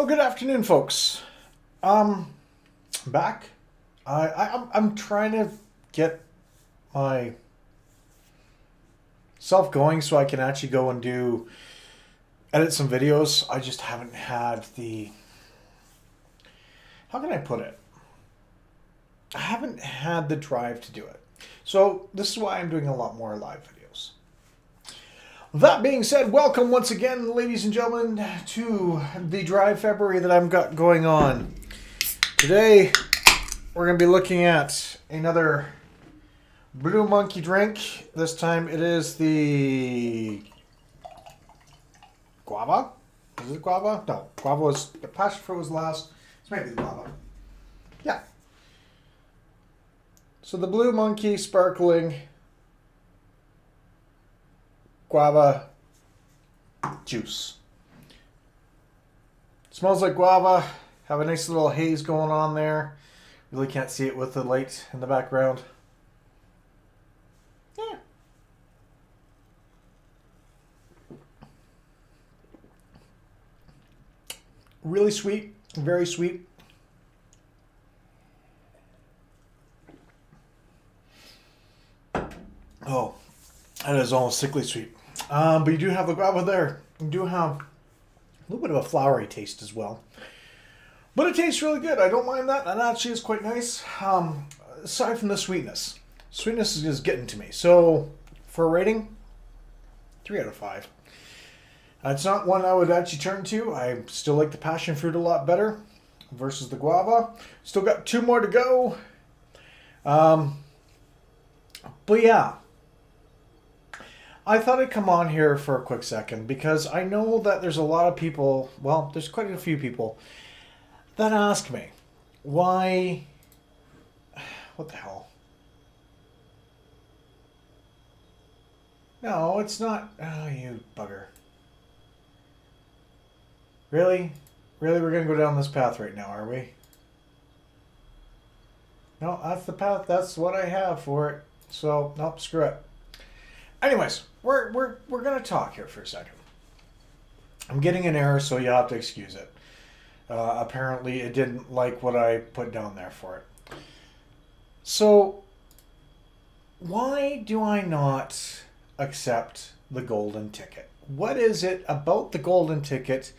Well, good afternoon, folks. I'm back. I'm trying to get my self going so I can actually go and edit some videos. I just haven't had the, how can I put it? I haven't had the drive to do it. So this is why I'm doing a lot more live videos. That being said, welcome once again, ladies and gentlemen, to the dry February that I've got going on. Today, we're going to be looking at another Blue Monkey drink. This time it is the guava. Is it guava? No, guava was, the passion fruit was last. It's maybe the guava. Yeah. So the Blue Monkey sparkling guava juice. Smells like guava. Have a nice little haze going on there. Really can't see it with the light in the background. Yeah. Really sweet. Very sweet. Oh, that is almost sickly sweet. But you do have the guava there. You do have a little bit of a flowery taste as well. But it tastes really good. I don't mind that. And actually is quite nice. Aside from the sweetness. Sweetness is getting to me. So, for a rating, 3 out of 5. It's not one I would actually turn to. I still like the passion fruit a lot better versus the guava. Still got 2 more to go. But yeah. I thought I'd come on here for a quick second because I know that there's a lot of people, well, there's quite a few people that ask me, why, what the hell? No, it's not, oh, you bugger. Really? Really, we're going to go down this path right now, are we? No, that's the path, that's what I have for it. So, nope, screw it. Anyways, we're going to talk here for a second. I'm getting an error, so you'll have to excuse it. Apparently, it didn't like what I put down there for it. So, why do I not accept the golden ticket? What is it about the golden ticket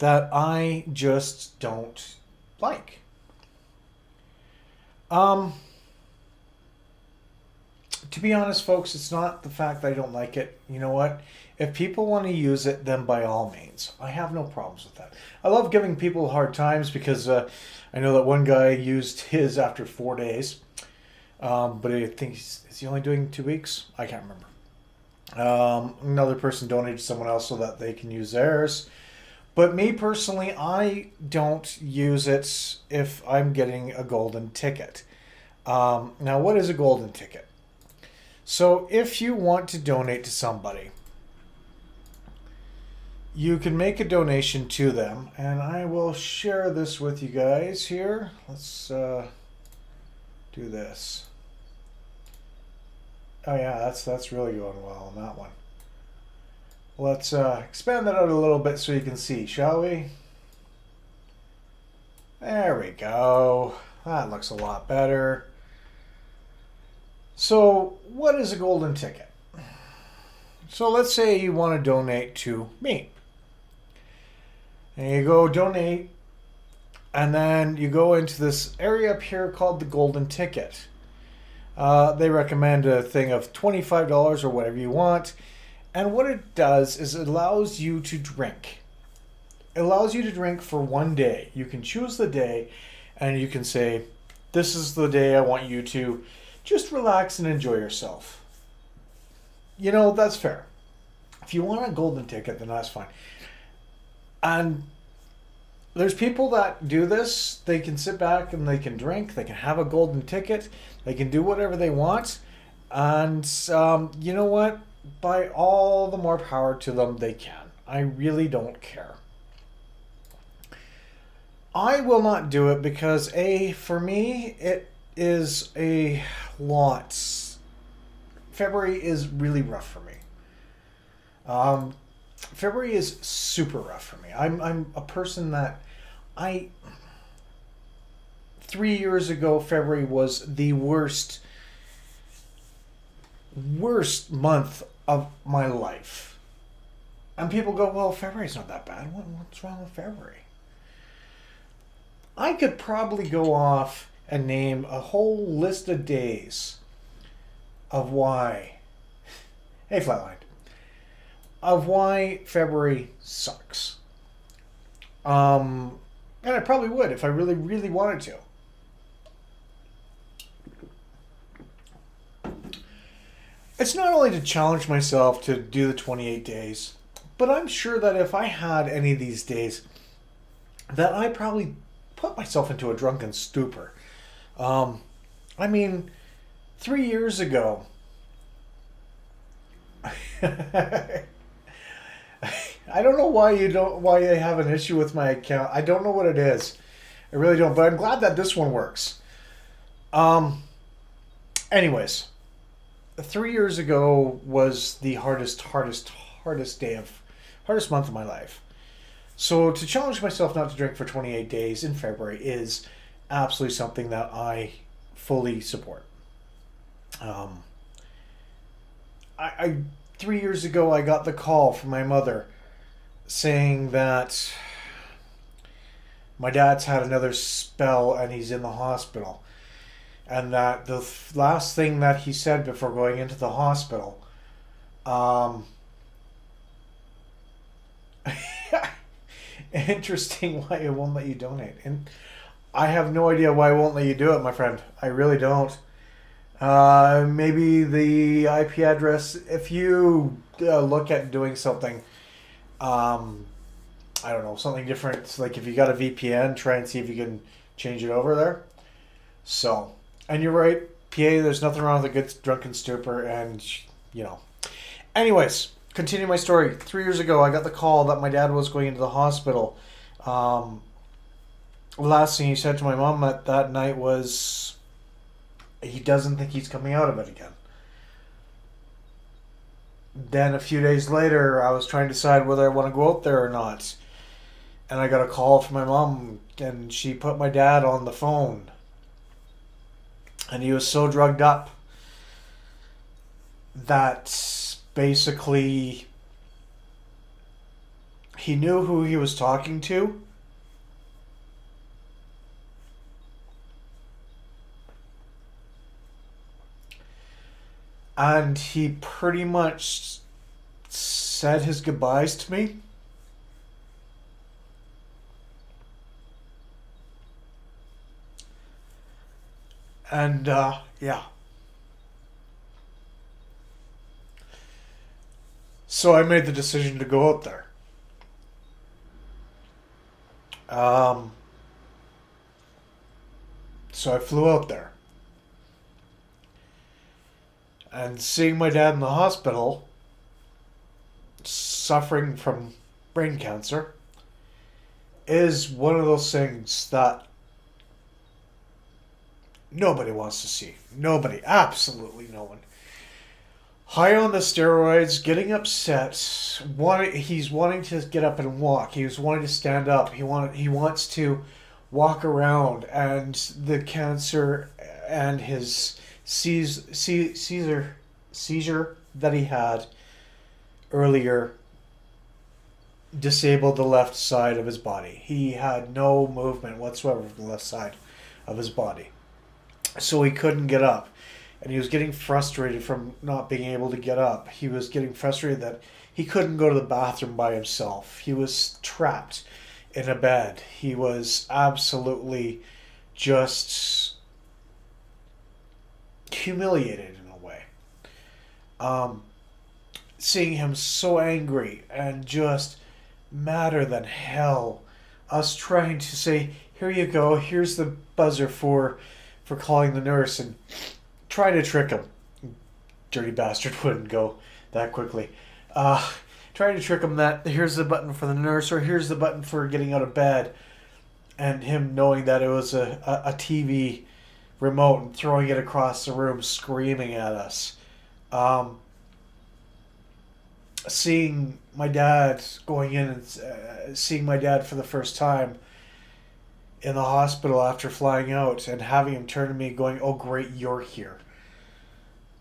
that I just don't like? To be honest, folks, it's not the fact that I don't like it. You know what? If people want to use it, then by all means. I have no problems with that. I love giving people hard times because I know that one guy used his after 4 days. But I think is he only doing 2 weeks? I can't remember. Another person donated to someone else so that they can use theirs. But me personally, I don't use it if I'm getting a golden ticket. Now, what is a golden ticket? So if you want to donate to somebody, you can make a donation to them, and I will share this with you guys here. Let's do this. Oh yeah, that's really going well on that one. Let's expand that out a little bit so you can see, shall we? There we go. That looks a lot better. So, what is a golden ticket? So, let's say you want to donate to me. And you go donate, and then you go into this area up here called the golden ticket. They recommend a thing of $25 or whatever you want. And what it does is it allows you to drink. It allows you to drink for 1 day. You can choose the day, and you can say, this is the day I want you to just relax and enjoy yourself. You know, that's fair. If you want a golden ticket, then that's fine. And there's people that do this. They can sit back and they can drink. They can have a golden ticket. They can do whatever they want. And you know what? By all the more power to them, they can. I really don't care. I will not do it because, for me, it is a lot. February is really rough for me. February is super rough for me. I'm a person that I 3 years ago February was the worst month of my life. And people go, well, February's not that bad. What's wrong with February? I could probably go off and name a whole list of days of why. Hey, Flatline. Of why February sucks. And I probably would if I really, really wanted to. It's not only to challenge myself to do the 28 days, but I'm sure that if I had any of these days, that I probably put myself into a drunken stupor. I mean, 3 years ago, I don't know why I have an issue with my account. I don't know what it is. I really don't, but I'm glad that this one works. Anyways, 3 years ago was the hardest month of my life. So to challenge myself not to drink for 28 days in February is absolutely something that I fully support. I 3 years ago I got the call from my mother saying that my dad's had another spell and he's in the hospital, and that the last thing that he said before going into the hospital, interesting why it won't let you donate. And I have no idea why it won't let you do it, my friend. I really don't. Maybe the IP address, if you look at doing something, I don't know, something different. It's like if you got a VPN, try and see if you can change it over there. So, and you're right, PA, there's nothing wrong with a good drunken stupor, and, you know. Anyways, continue my story. 3 years ago, I got the call that my dad was going into the hospital. Last thing he said to my mom that night was he doesn't think he's coming out of it again. Then a few days later, I was trying to decide whether I want to go out there or not. And I got a call from my mom, and she put my dad on the phone. And he was so drugged up that basically he knew who he was talking to. And he pretty much said his goodbyes to me. And, yeah. So I made the decision to go out there. So I flew out there. And seeing my dad in the hospital, suffering from brain cancer, is one of those things that nobody wants to see. Nobody. Absolutely no one. High on the steroids, getting upset. He's wanting to get up and walk. He was wanting to stand up. He wants to walk around. And the cancer and his seizure that he had earlier disabled the left side of his body. He had no movement whatsoever from the left side of his body. So he couldn't get up. And he was getting frustrated from not being able to get up. He was getting frustrated that he couldn't go to the bathroom by himself. He was trapped in a bed. He was absolutely just humiliated in a way. Seeing him so angry and just madder than hell. Us trying to say, here you go, here's the buzzer for calling the nurse, and trying to trick him. Dirty bastard wouldn't go that quickly. Trying to trick him that here's the button for the nurse, or here's the button for getting out of bed. And him knowing that it was a TV remote and throwing it across the room, screaming at us. seeing my dad going in and seeing my dad for the first time in the hospital after flying out, and having him turn to me going, "Oh great, you're here."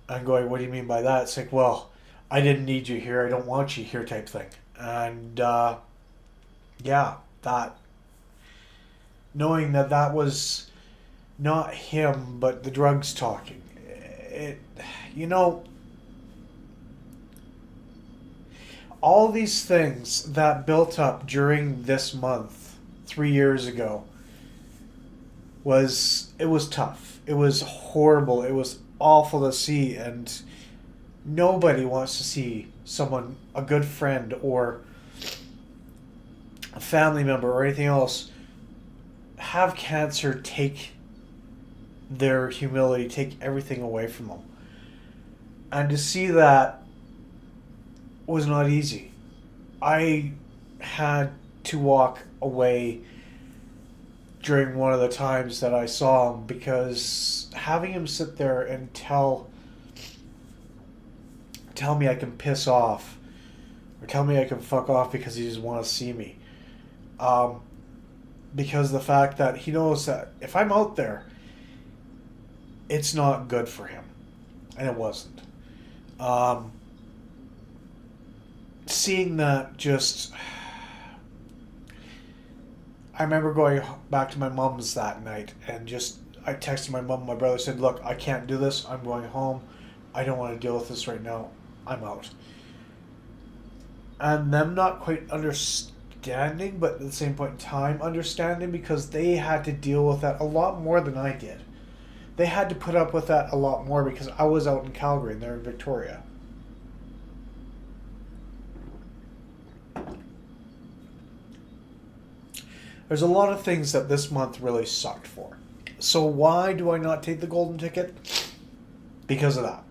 I'm going, "What do you mean by that?" It's like, "Well, I didn't need you here, I don't want you here," type thing. And yeah, that, knowing that that was not him but the drugs talking, it, you know, all these things that built up during this month 3 years ago, it was tough, it was horrible, it was awful to see. And nobody wants to see someone, a good friend or a family member or anything else, have cancer take their humility, take everything away from them. And to see that was not easy. I had to walk away during one of the times that I saw him, because having him sit there and tell me I can piss off, or tell me I can fuck off because he doesn't want to see me. Because the fact that he knows that if I'm out there, it's not good for him. And it wasn't. Seeing that, just, I remember going back to my mom's that night, and just, I texted my mom and my brother, said, "Look, I can't do this. I'm going home. I don't want to deal with this right now. I'm out." And them not quite understanding, but at the same point in time understanding, because they had to deal with that a lot more than I did. They had to put up with that a lot more because I was out in Calgary and they're in Victoria. There's a lot of things that this month really sucked for. So why do I not take the golden ticket? Because of that.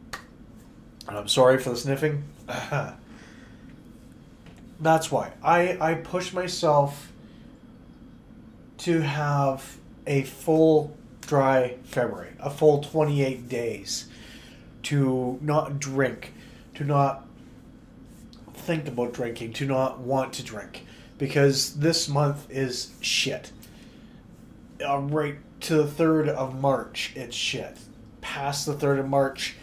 And I'm sorry for the sniffing. That's why. I push myself to have a full dry February, a full 28 days, to not drink, to not think about drinking, to not want to drink. Because this month is shit. Right to the 3rd of March, it's shit. Past the 3rd of March,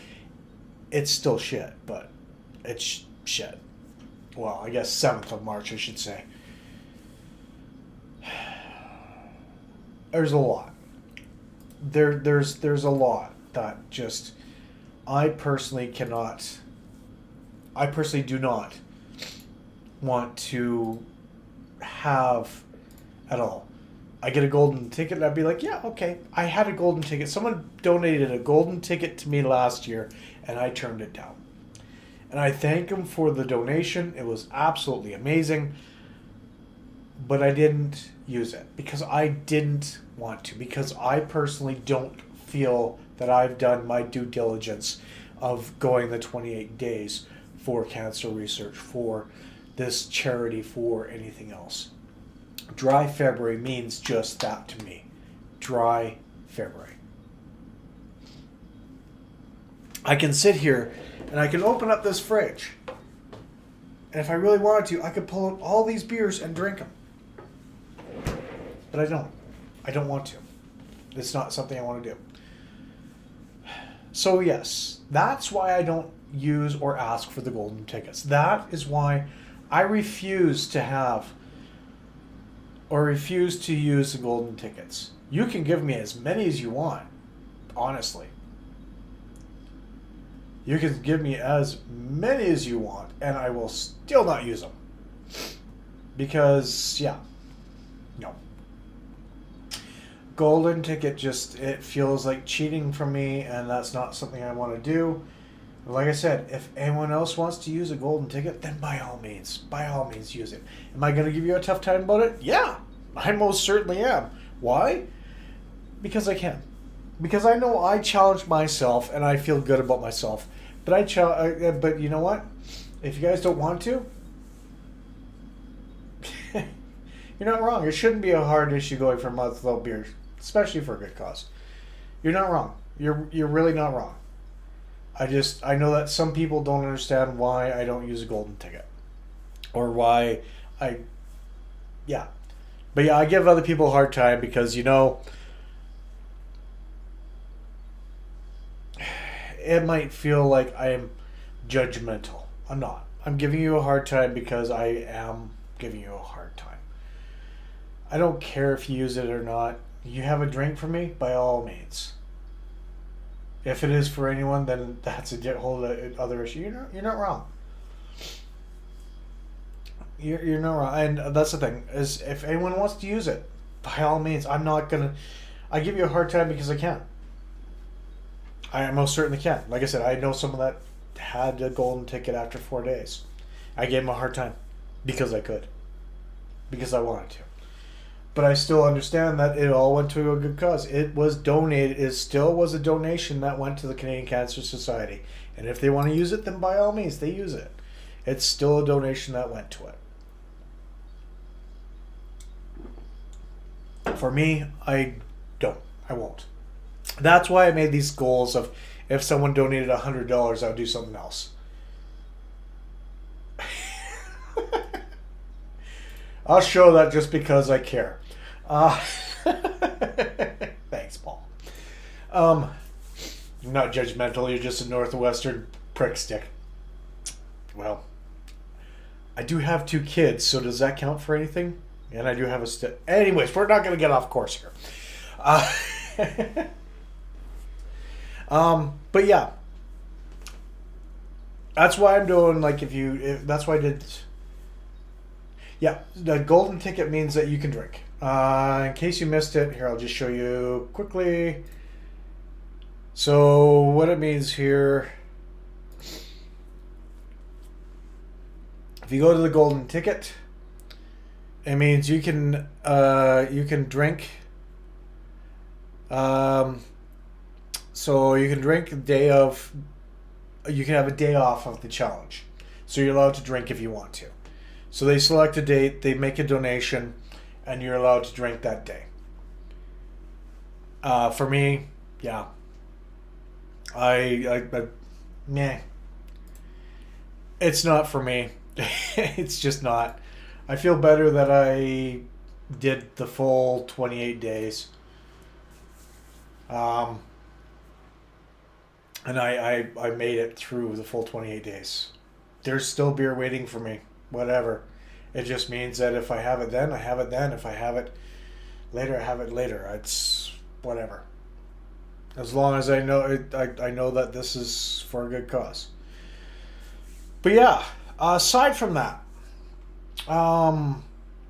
it's still shit, but it's shit. Well, I guess 7th of March, I should say. There's a lot. There's a lot that just, I personally do not want to have at all. I get a golden ticket and I'd be like, yeah, okay, I had a golden ticket. Someone donated a golden ticket to me last year and I turned it down. And I thank them for the donation. It was absolutely amazing. But I didn't use it because I didn't want to. Because I personally don't feel that I've done my due diligence of going the 28 days for cancer research, for this charity, for anything else. Dry February means just that to me. Dry February. I can sit here and I can open up this fridge. And if I really wanted to, I could pull out all these beers and drink them. But I don't. I don't want to. It's not something I want to do. So yes, that's why I don't use or ask for the golden tickets. That is why I refuse to have or refuse to use the golden tickets. You can give me as many as you want, honestly. You can give me as many as you want, and I will still not use them. Because, yeah, no. Golden ticket just, it feels like cheating for me, and that's not something I want to do. Like I said, if anyone else wants to use a golden ticket, then by all means use it. Am I going to give you a tough time about it? Yeah, I most certainly am. Why? Because I can. Because I know I challenge myself and I feel good about myself. But but you know what? If you guys don't want to, you're not wrong. It shouldn't be a hard issue going for a month without beer, especially for a good cause. You're not wrong. You're really not wrong. I know that some people don't understand why I don't use a golden ticket, or why I, yeah. But yeah, I give other people a hard time because, it might feel like I am judgmental. I'm not. I'm giving you a hard time because I am giving you a hard time. I don't care if you use it or not. You have a drink for me, by all means. If it is for anyone, then that's a whole other issue. You're not wrong. You're not wrong, and that's the thing is if anyone wants to use it, by all means. I'm not gonna. I give you a hard time because I can. I most certainly can. Like I said, I know someone that had a golden ticket after 4 days. I gave him a hard time because I could, because I wanted to. But I still understand that it all went to a good cause. It was donated. It still was a donation that went to the Canadian Cancer Society. And if they want to use it, then by all means, they use it. It's still a donation that went to it. For me, I don't. I won't. That's why I made these goals of if someone donated $100, I would do something else. I'll show that just because I care. Thanks, Paul. I'm not judgmental. You're just a Northwestern prick stick. Well, I do have 2 kids, so does that count for anything? And I do have a anyways, we're not going to get off course here. But yeah, that's why I'm doing that's why I did. Yeah, the golden ticket means that you can drink. In case you missed it, here I'll just show you quickly. So what it means here, if you go to the golden ticket, it means you can drink. So you can drink a day of. You can have a day off of the challenge, so you're allowed to drink if you want to. So they select a date, they make a donation, and you're allowed to drink that day. For me, yeah. Meh. It's not for me. It's just not. I feel better that I did the full 28 days. And I made it through the full 28 days. There's still beer waiting for me. Whatever. It just means that if I have it then, I have it then. If I have it later, I have it later. It's whatever. As long as I know it, I know that this is for a good cause. But yeah, aside from that,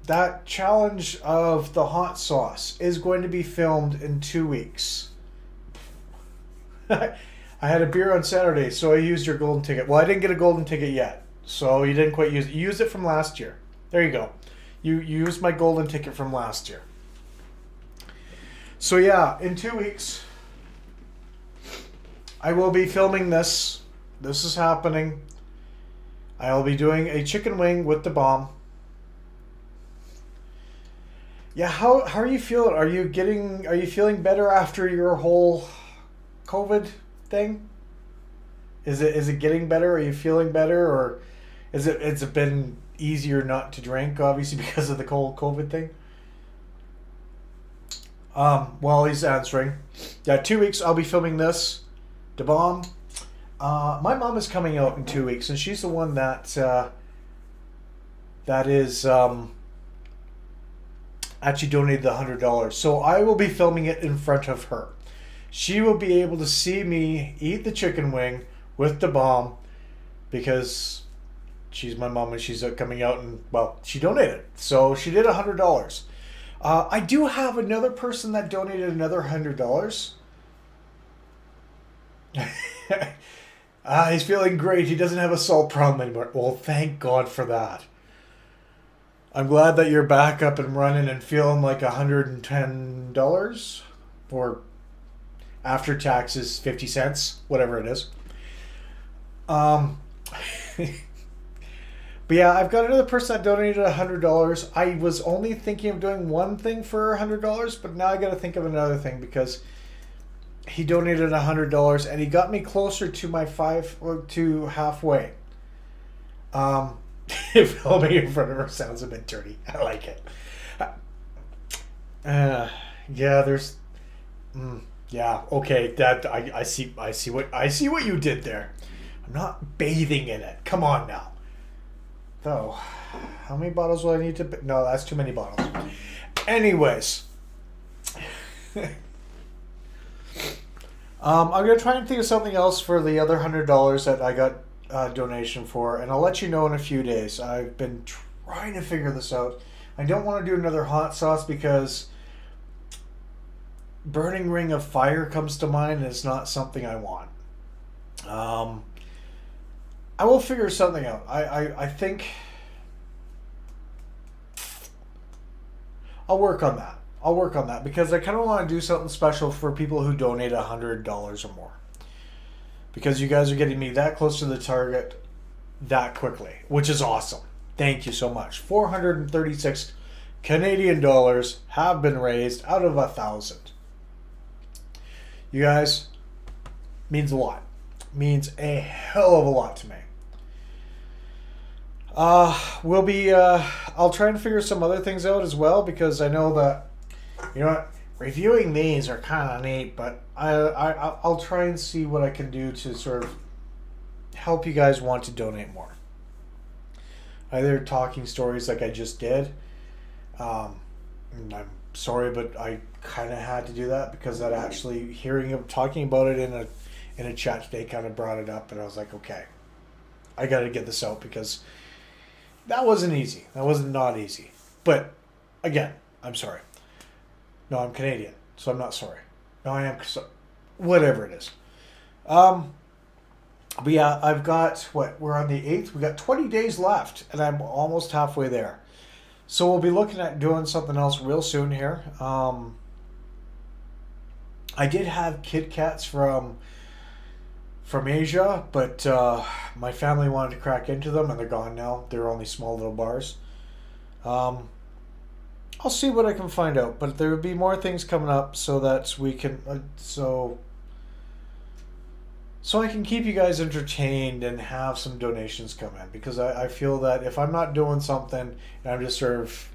that challenge of the hot sauce is going to be filmed in 2 weeks. I had a beer on Saturday, so I used your golden ticket. Well, I didn't get a golden ticket yet, so you didn't quite use it. You used it from last year. There you go. You used my golden ticket from last year. So yeah, in 2 weeks, I will be filming this. This is happening. I will be doing a chicken wing with the bomb. Yeah, how are you feeling? Are you feeling better after your whole COVID thing? Is it getting better? Are you feeling better, or it's it been easier not to drink, obviously because of the whole COVID thing? While he's answering, yeah, 2 weeks I'll be filming this, the bomb. My mom is coming out in 2 weeks, and she's the one that is actually donated the $100. So I will be filming it in front of her. She will be able to see me eat the chicken wing with the bomb because she's my mom and she's coming out, and well, she donated. So she did $100. I do have another person that donated another $100. He's feeling great. He doesn't have a salt problem anymore. Well, thank God for that. I'm glad that you're back up and running and feeling like $110, or after taxes 50 cents, whatever it is. But yeah, I've got another person that donated $100. I was only thinking of doing one thing for $100, but now I got to think of another thing because he donated $100, and he got me closer to my to halfway. Um, filming in front of her sounds a bit dirty. I like it. Yeah, there's. Yeah, okay. That I see. I see what you did there. I'm not bathing in it. Come on now. Though, how many bottles will I need to? No, that's too many bottles. Anyways, I'm gonna try and think of something else for the other $100 that I got donation for, and I'll let you know in a few days. I've been trying to figure this out. I don't want to do another hot sauce because burning ring of fire comes to mind, and it's not something I want. I will figure something out. I think I'll work on that. I'll work on that because I kind of want to do something special for people who donate $100 or more. Because you guys are getting me that close to the target that quickly, which is awesome. Thank you so much. 436 Canadian dollars have been raised out of 1,000. You guys, means a lot. Means a hell of a lot to me. I'll try and figure some other things out as well because I know that, you know what, reviewing these are kind of neat, but I'll try and see what I can do to sort of help you guys want to donate more. Either talking stories like I just did. I'm sorry, but I kind of had to do that because that actually talking about it in a chat today kind of brought it up, and I was like, okay, I got to get this out because that wasn't easy. That was not easy. But again, I'm sorry. No, I'm Canadian, so I'm not sorry. No, I am. So, whatever it is. But yeah, I've got we're on the 8th. We got 20 days left, and I'm almost halfway there. So we'll be looking at doing something else real soon here. I did have Kit Kats from Asia, but my family wanted to crack into them, and they're gone now. They're only small little bars. I'll see what I can find out, but there will be more things coming up so that we can so I can keep you guys entertained and have some donations come in, because I feel that if I'm not doing something and I'm just sort of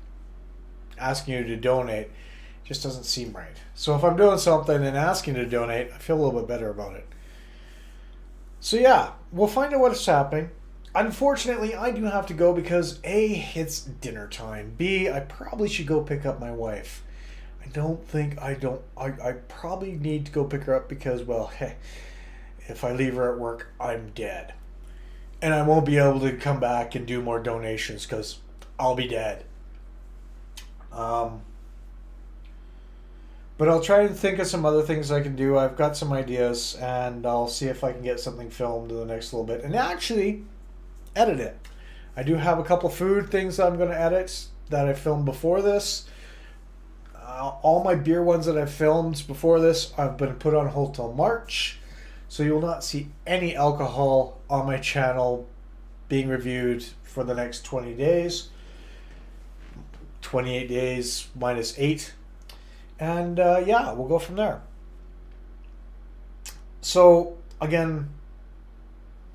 asking you to donate, it just doesn't seem right. So if I'm doing something and asking you to donate, I feel a little bit better about it. So yeah, we'll find out what's happening. Unfortunately, I do have to go because A, it's dinner time. B, I probably should go pick up my wife. I probably need to go pick her up because, well, hey, if I leave her at work, I'm dead. And I won't be able to come back and do more donations because I'll be dead. But I'll try and think of some other things I can do. I've got some ideas, and I'll see if I can get something filmed in the next little bit. And actually, edit it. I do have a couple food things that I'm going to edit that I filmed before this. All my beer ones that I've filmed before this have been put on hold till March. So you will not see any alcohol on my channel being reviewed for the next 20 days. 28 days minus 8. And yeah, we'll go from there. So again,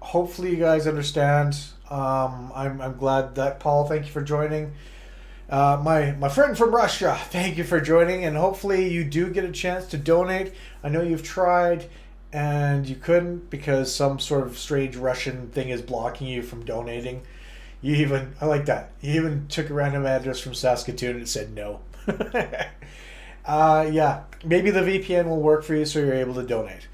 hopefully you guys understand. I'm glad that Paul, thank you for joining. My friend from Russia, thank you for joining, and hopefully you do get a chance to donate. I know you've tried and you couldn't because some sort of strange Russian thing is blocking you from donating. I like that. You even took a random address from Saskatoon and it said no. Yeah, maybe the VPN will work for you so you're able to donate.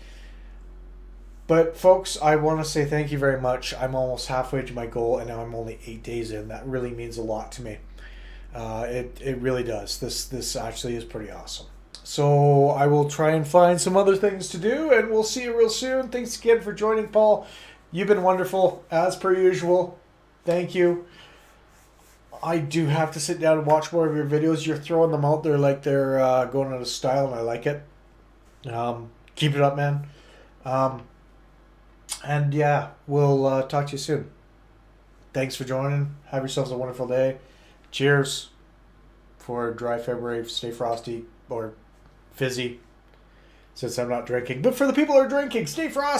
But folks, I want to say thank you very much. I'm almost halfway to my goal, and now I'm only 8 days in. That really means a lot to me. It really does. This actually is pretty awesome. So I will try and find some other things to do, and we'll see you real soon. Thanks again for joining, Paul. You've been wonderful, as per usual. Thank you. I do have to sit down and watch more of your videos. You're throwing them out there like they're going out of style, and I like it. Keep it up, man. And yeah, we'll talk to you soon. Thanks for joining. Have yourselves a wonderful day. Cheers for a dry February. Stay frosty or fizzy. since I'm not drinking. But for the people who are drinking, stay frosty.